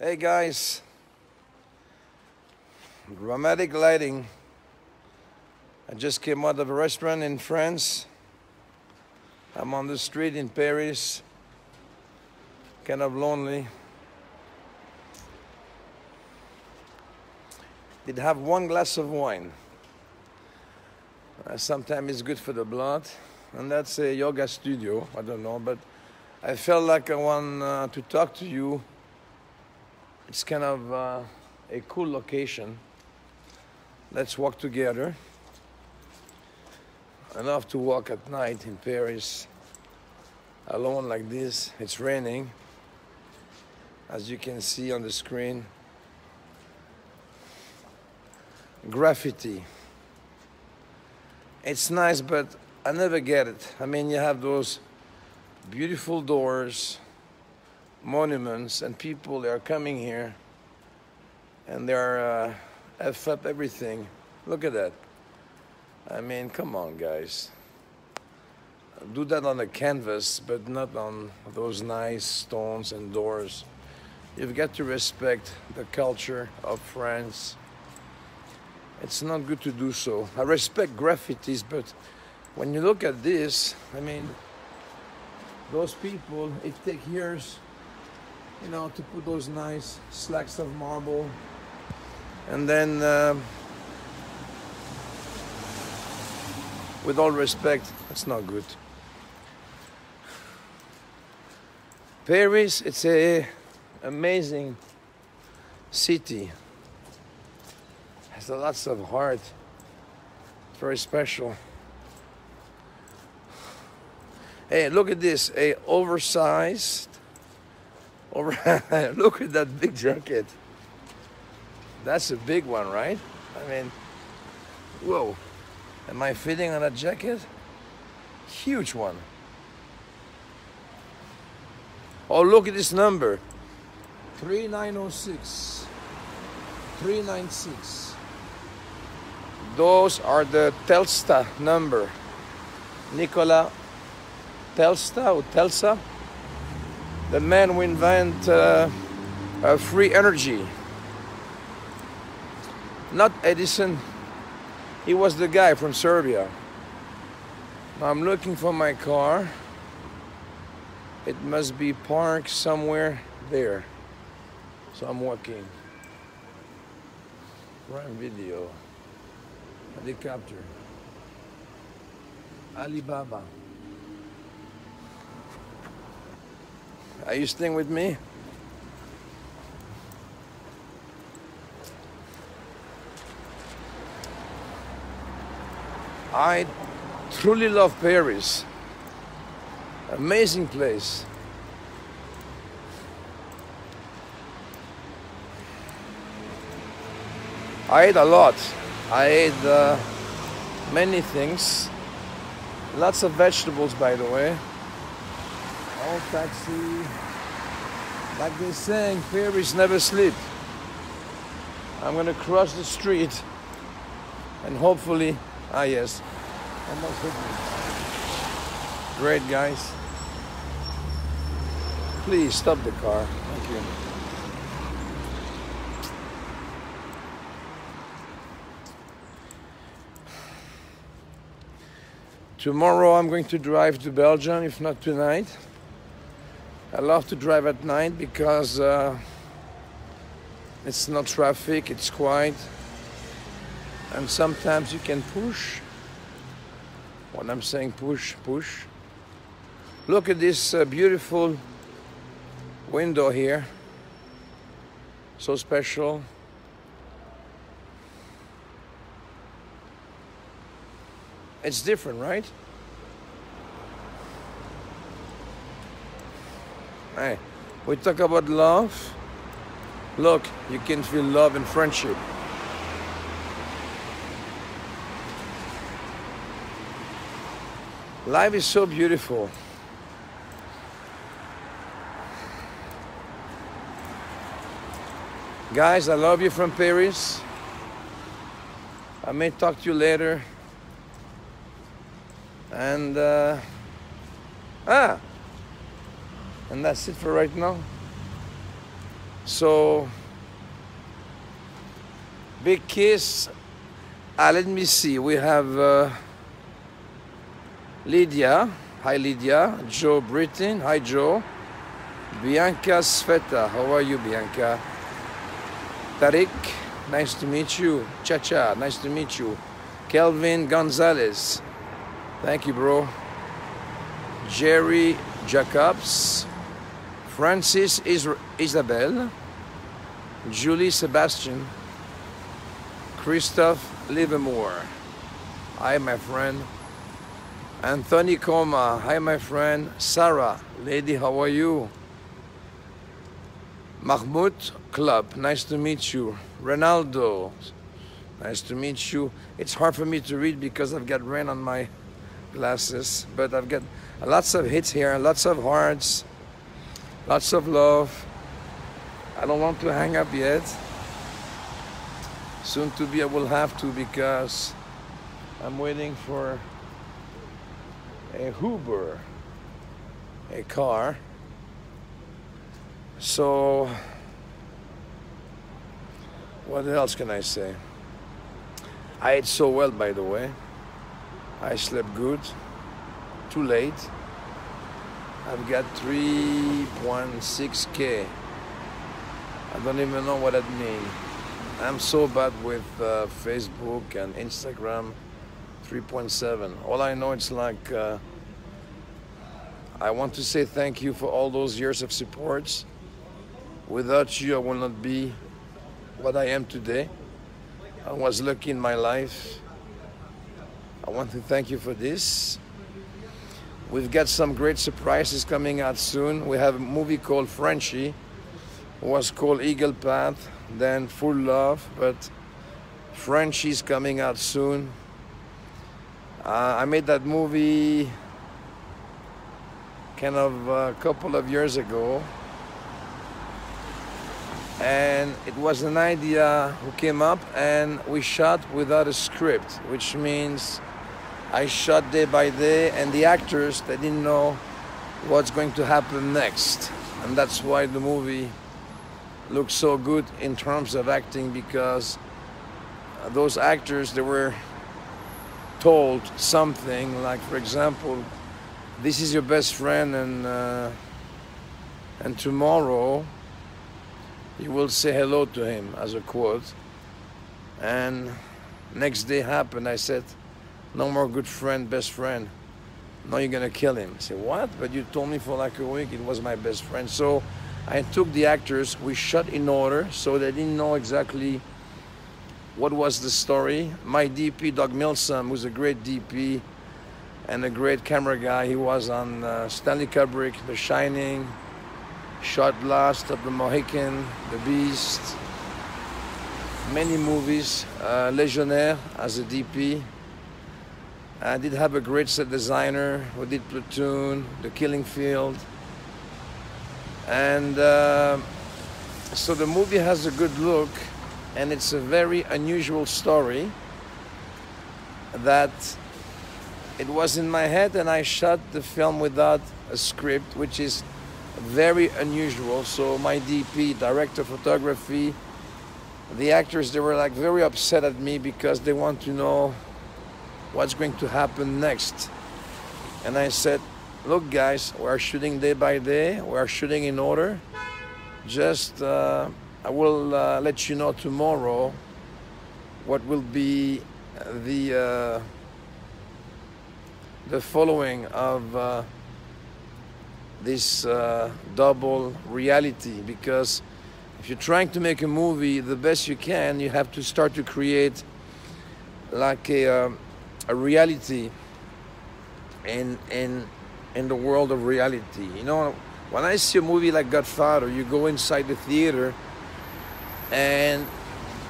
Hey guys, dramatic lighting. I just came out of a restaurant in France. I'm on the street in Paris, kind of lonely. Did have one glass of wine. Sometimes it's good for the blood, and that's a yoga studio. I don't know, but I felt like I want to talk to you. It's kind of a cool location. Let's walk together. I love to walk at night in Paris, alone like this. It's raining, as you can see on the screen. Graffiti. It's nice, but I never get it. I mean, you have those beautiful doors, monuments, and people, they are coming here and they're F up everything. Look at that. I mean, come on, guys. Do that on a canvas, but not on those nice stones and doors. You've got to respect the culture of France. It's not good to do so. I respect graffitis, but when you look at this, I mean, those people, it takes years, you know, to put those nice slabs of marble. And then, with all respect, that's not good. Paris, it's an amazing city. Has lots of heart. It's very special. Hey, look at this, a oversized. Look at that big jacket. That's a big one, right? I mean, whoa. Am I fitting on that jacket? Huge one. Oh, look at this number. 3906. 396. Those are the Telstar number. Nicolas Telstar or Telsa, the man who invented free energy. Not Edison. He was the guy from Serbia. Now I'm looking for my car. It must be parked somewhere there. So I'm walking. Prime Video. Helicopter. Alibaba. Are you staying with me? I truly love Paris. Amazing place. I ate a lot. I ate many things. Lots of vegetables, by the way. All taxi. Like they're saying, Paris never sleep. I'm gonna cross the street and hopefully, yes, almost hit me. Great, guys. Please stop the car. Thank you. Tomorrow I'm going to drive to Belgium, if not tonight. I love to drive at night because it's not traffic, it's quiet. And sometimes you can push. When I'm saying push, push. Look at this beautiful window here. So special. It's different, right? Hey, we talk about love. Look, you can feel love and friendship. Life is so beautiful. Guys, I love you from Paris. I may talk to you later. And and that's it for right now. So, big kiss. Let me see. We have Lydia. Hi, Lydia. Joe Britton. Hi, Joe. Bianca Sveta. How are you, Bianca? Tariq. Nice to meet you. Cha-cha. Nice to meet you. Kelvin Gonzalez. Thank you, bro. Jerry Jacobs. Francis Isabel. Julie Sebastian. Christophe Livermore. Hi, my friend. Anthony Coma. Hi, my friend. Sarah. Lady, how are you? Mahmoud Club. Nice to meet you. Ronaldo. Nice to meet you. It's hard for me to read because I've got rain on my glasses, but I've got lots of hits here, lots of hearts, lots of love. I don't want to hang up yet. Soon to be I will have to, because I'm waiting for a Uber, a car. So what else can I say? I ate so well, by the way. I slept good. Too late. I've got 3.6K. I don't even know what that means. I'm so bad with Facebook and Instagram. 3.7. All I know, it's like I want to say thank you for all those years of support. Without you, I will not be what I am today. I was lucky in my life. I want to thank you for this. We've got some great surprises coming out soon. We have a movie called Frenchie. It was called Eagle Path, then Full Love, but Frenchie's coming out soon. I made that movie kind of a couple of years ago. And it was an idea who came up, and we shot without a script, which means I shot day by day, and the actors, they didn't know what's going to happen next. And that's why the movie looks so good in terms of acting, because those actors, they were told something like, for example, this is your best friend, and tomorrow you will say hello to him, as a quote. And next day happened. I said, no more good friend, best friend. Now you're gonna kill him. I said, what? But you told me for like a week it was my best friend. So I took the actors, we shot in order, so they didn't know exactly what was the story. My DP, Doug Milsom, who's a great DP and a great camera guy. He was on Stanley Kubrick, The Shining, Shot Last of the Mohican, The Beast, many movies, Legionnaire as a DP. I did have a great set designer who did Platoon, The Killing Field. And so the movie has a good look, and it's a very unusual story that it was in my head, and I shot the film without a script, which is very unusual. So my DP, director of photography, the actors, they were like very upset at me because they want to know what's going to happen next. And I said, look guys, we are shooting day by day, we are shooting in order. Just I will let you know tomorrow what will be the following of this double reality, because if you're trying to make a movie the best you can, you have to start to create like a reality in the world of reality. You know, when I see a movie like Godfather, you go inside the theater and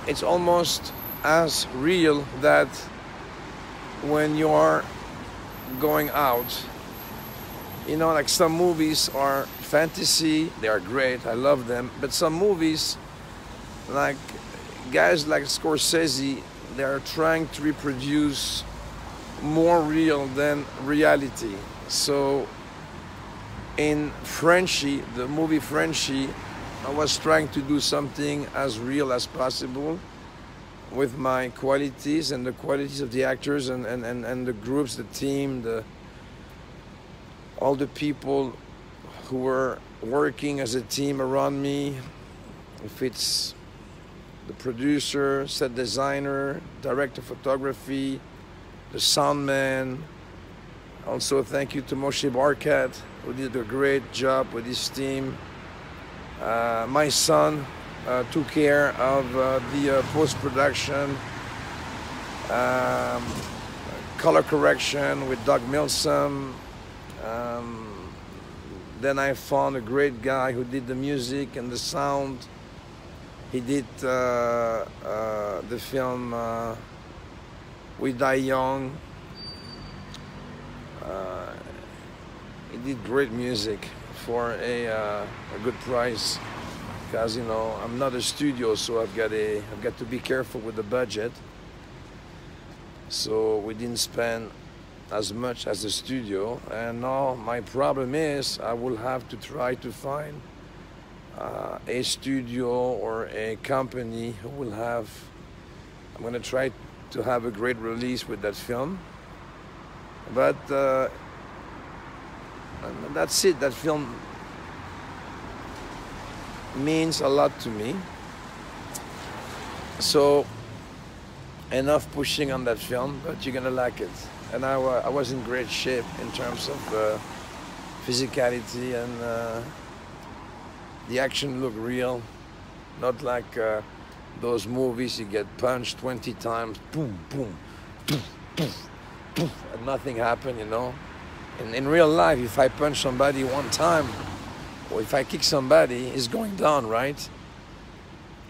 it's almost as real that when you are going out. You know, like some movies are fantasy, they are great, I love them, but some movies, like guys like Scorsese, they are trying to reproduce more real than reality. So in Frenchie, the movie Frenchie, I was trying to do something as real as possible with my qualities and the qualities of the actors and the groups, the team, all the people who were working as a team around me. If it's the producer, set designer, director of photography, the sound man. Also, thank you to Moshe Barkat, who did a great job with his team. My son took care of the post-production, color correction with Doug Milsom. Then I found a great guy who did the music and the sound. He did the film We Die Young. He did great music for a good price, because you know I'm not a studio, so I've got to be careful with the budget. So we didn't spend as much as the studio, and now my problem is I will have to try to find a studio or a company who will have. I'm going to try to have a great release with that film, but that's it. That film means a lot to me. So enough pushing on that film, but you're gonna like it. And I was in great shape in terms of physicality, and the action looked real, not like those movies you get punched 20 times, boom, boom, poof, poof, poof, and nothing happened, you know. In real life, if I punch somebody one time, or if I kick somebody, it's going down, right?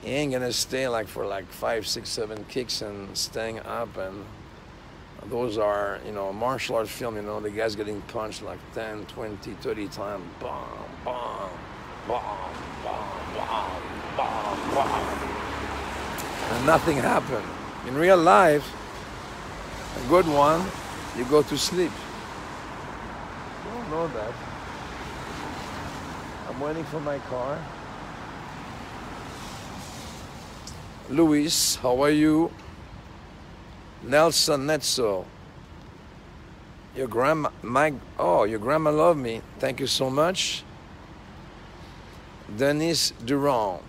He ain't gonna stay for 5, 6, 7 kicks and staying up. And those are, you know, martial arts film, you know, the guy's getting punched 10, 20, 30 times. Bam, bam, bam, bam, bam, bam, bam. And nothing happened. In real life, a good one, you go to sleep. You don't know that. I'm waiting for my car. Luis, how are you? Nelson Netso. Your grandma, your grandma loved me. Thank you so much. Denise Durand.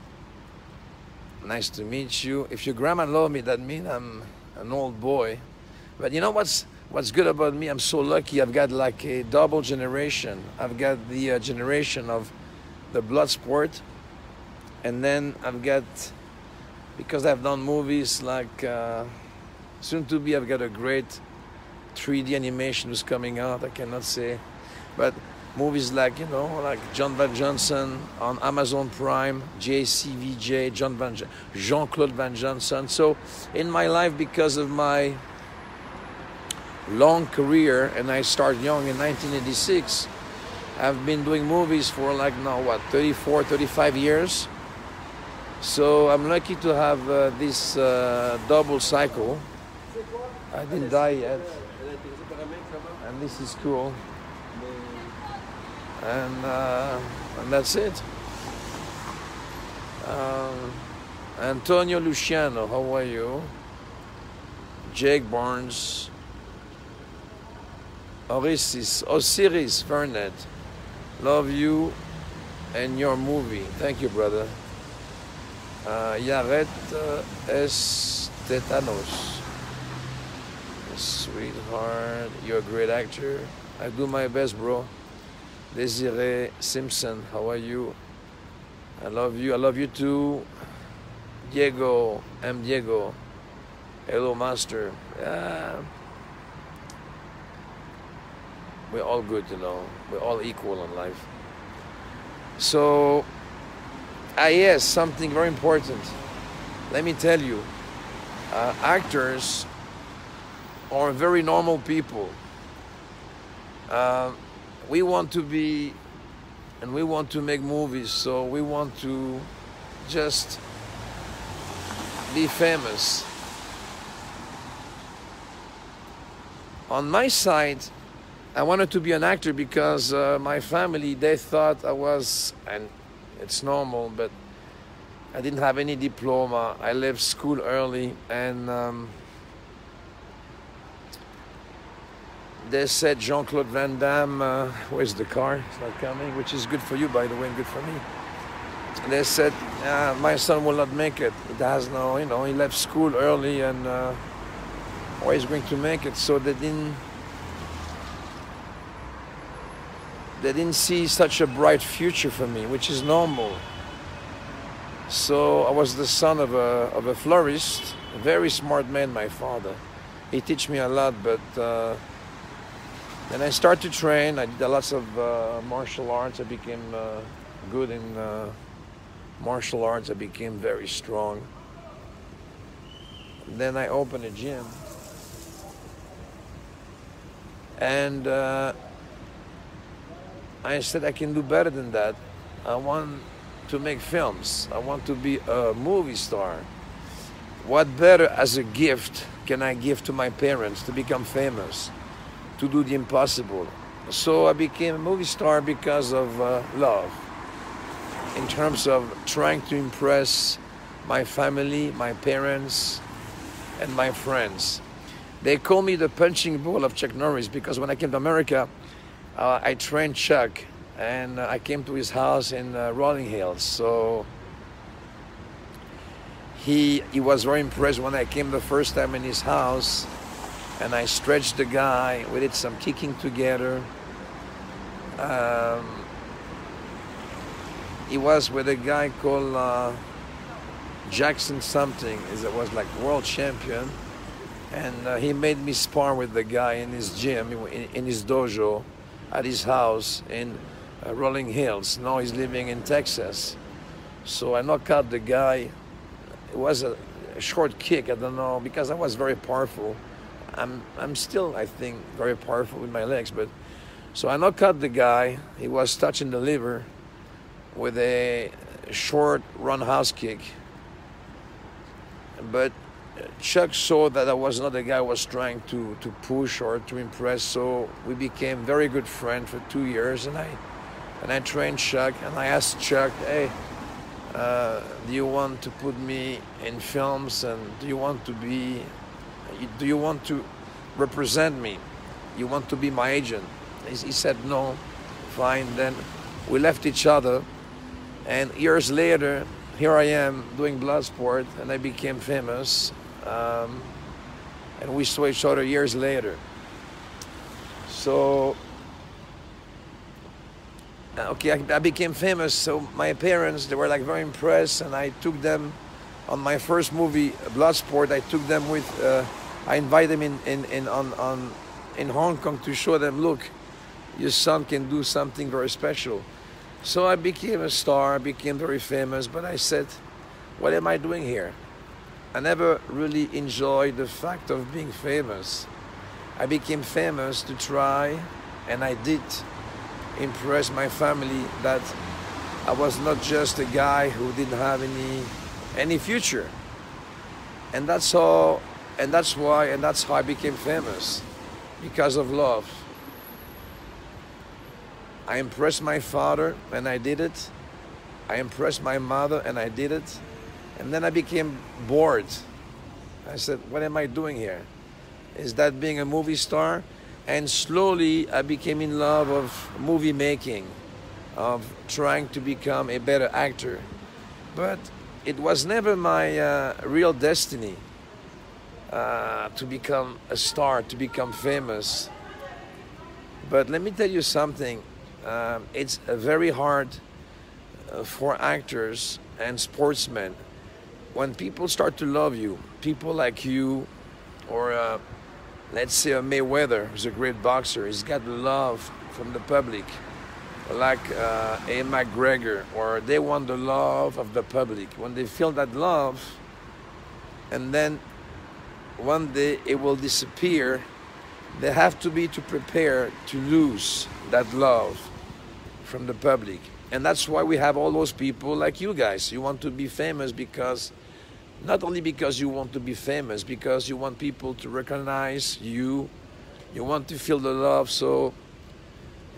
Nice to meet you. If your grandma loved me, that means I'm an old boy. But you know what's good about me? I'm so lucky. I've got a double generation. I've got the generation of the blood sport, and then I've got, because I've done movies soon to be, I've got a great 3D animation who's coming out. I cannot say, but movies like John Van Johnson on Amazon Prime, JCVJ, Jean-Claude Van Johnson. So in my life, because of my long career, and I started young in 1986, I've been doing movies for 34, 35 years. So I'm lucky to have this double cycle. I didn't die yet, and this is cool. And that's it. Antonio Luciano, how are you? Jake Barnes. Osiris Fernet. Love you and your movie. Thank you, brother. Yaret Estetanos. Sweetheart, you're a great actor. I do my best, bro. Desiree Simpson, how are you? I love you. I love you too. Diego, M. Diego. Hello, master. Yeah. We're all good, you know. We're all equal in life. So, yes, something very important. Let me tell you, actors are very normal people. We want to be, and we want to make movies, so we want to just be famous. On my side, I wanted to be an actor because my family, they thought I was, and It's normal, but I didn't have any diploma. I left school early, and they said Jean-Claude Van Damme, where's the car? It's not coming, which is good for you, by the way, and good for me. They said, my son will not make it. It has no, you know, he left school early, and how he's going to make it. So they didn't see such a bright future for me, which is normal. So I was the son of a florist, a very smart man, my father. He taught me a lot, but then I started to train. I did lots of martial arts. I became good in martial arts. I became very strong. Then I opened a gym. And I said, I can do better than that. I want to make films. I want to be a movie star. What better as a gift can I give to my parents to become famous, to do the impossible? So I became a movie star because of love, in terms of trying to impress my family, my parents, and my friends. They call me the punching ball of Chuck Norris because when I came to America, I trained Chuck, and I came to his house in Rolling Hills. So he was very impressed when I came the first time in his house, and I stretched the guy. We did some kicking together. He was with a guy called Jackson something. It was like world champion. And he made me spar with the guy in his gym, in his dojo, at his house in Rolling Hills. Now he's living in Texas. So I knocked out the guy. It was a short kick, I don't know, because I was very powerful. I'm still, I think, very powerful with my legs. But so I knocked out the guy. He was touching the liver with a short roundhouse kick. But Chuck saw that I was not the guy who was trying to push or to impress, so we became very good friends for 2 years, and I trained Chuck, and I asked Chuck, hey, do you want to put me in films, and do you want to represent me? You want to be my agent? He said no. Fine. Then we left each other, and years later, here I am doing Bloodsport, and I became famous. And we saw each other years later. So, okay, I became famous. So my parents, they were like very impressed, and I took them on my first movie, Bloodsport. I took them with, I invited them in Hong Kong to show them, look, your son can do something very special. So I became a star, I became very famous, but I said, what am I doing here? I never really enjoyed the fact of being famous. I became famous to try, and I did impress my family that I was not just a guy who didn't have any future. And that's how, and that's why, and that's how I became famous, because of love. I impressed my father, and I did it. I impressed my mother, and I did it. And then I became bored. I said, what am I doing here? Is that being a movie star? And slowly I became in love of movie making, of trying to become a better actor. But it was never my real destiny to become a star, to become famous. But let me tell you something. It's very hard for actors and sportsmen. When people start to love you, people like you, or let's say a Mayweather, who's a great boxer, he's got love from the public, like a McGregor, or they want the love of the public. When they feel that love, and then one day it will disappear, they have to be prepared to lose that love from the public. And that's why we have all those people like you guys. You want to be famous because, not only because you want to be famous, because you want people to recognize you, you want to feel the love. So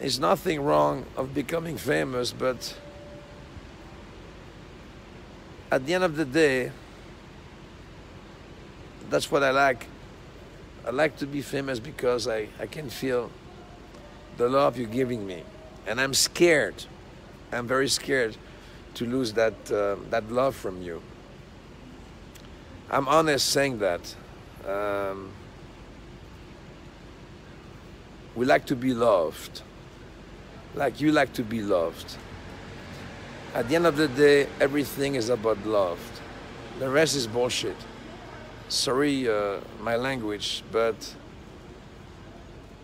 there's nothing wrong of becoming famous, but at the end of the day, that's what I like. I like to be famous because I can feel the love you're giving me. And I'm scared. I'm very scared to lose that love from you. I'm honest saying that. We like to be loved, like you like to be loved. At the end of the day, everything is about love. The rest is bullshit. Sorry, my language, but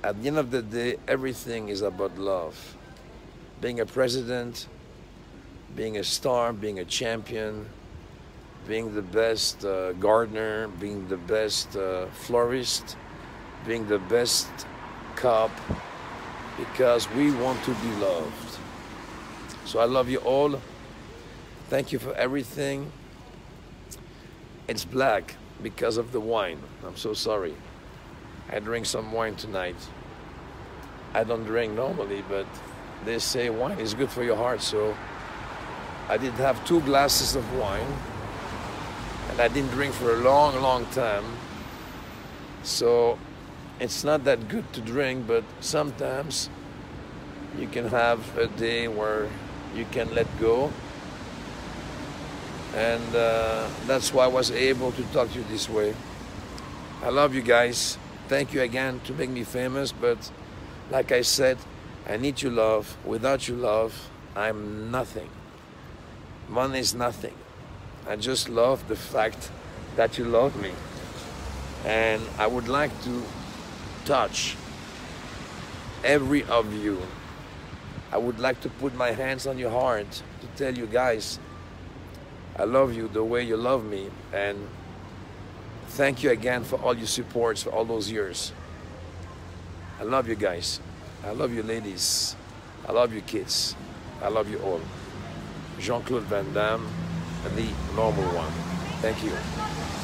at the end of the day, everything is about love. Being a president, being a star, being a champion, being the best gardener, being the best florist, being the best cop, because we want to be loved. So I love you all. Thank you for everything. It's black because of the wine. I'm so sorry. I drink some wine tonight. I don't drink normally, but they say wine is good for your heart, so I did have 2 glasses of wine, and I didn't drink for a long, long time. So it's not that good to drink, but sometimes you can have a day where you can let go. And that's why I was able to talk to you this way. I love you guys. Thank you again to make me famous, but like I said, I need your love. Without your love, I'm nothing. Money is nothing. I just love the fact that you love me. And I would like to touch every of you. I would like to put my hands on your heart to tell you guys, I love you the way you love me, and thank you again for all your supports for all those years. I love you guys. I love you ladies. I love you kids. I love you all. Jean-Claude Van Damme, the normal one. Thank you.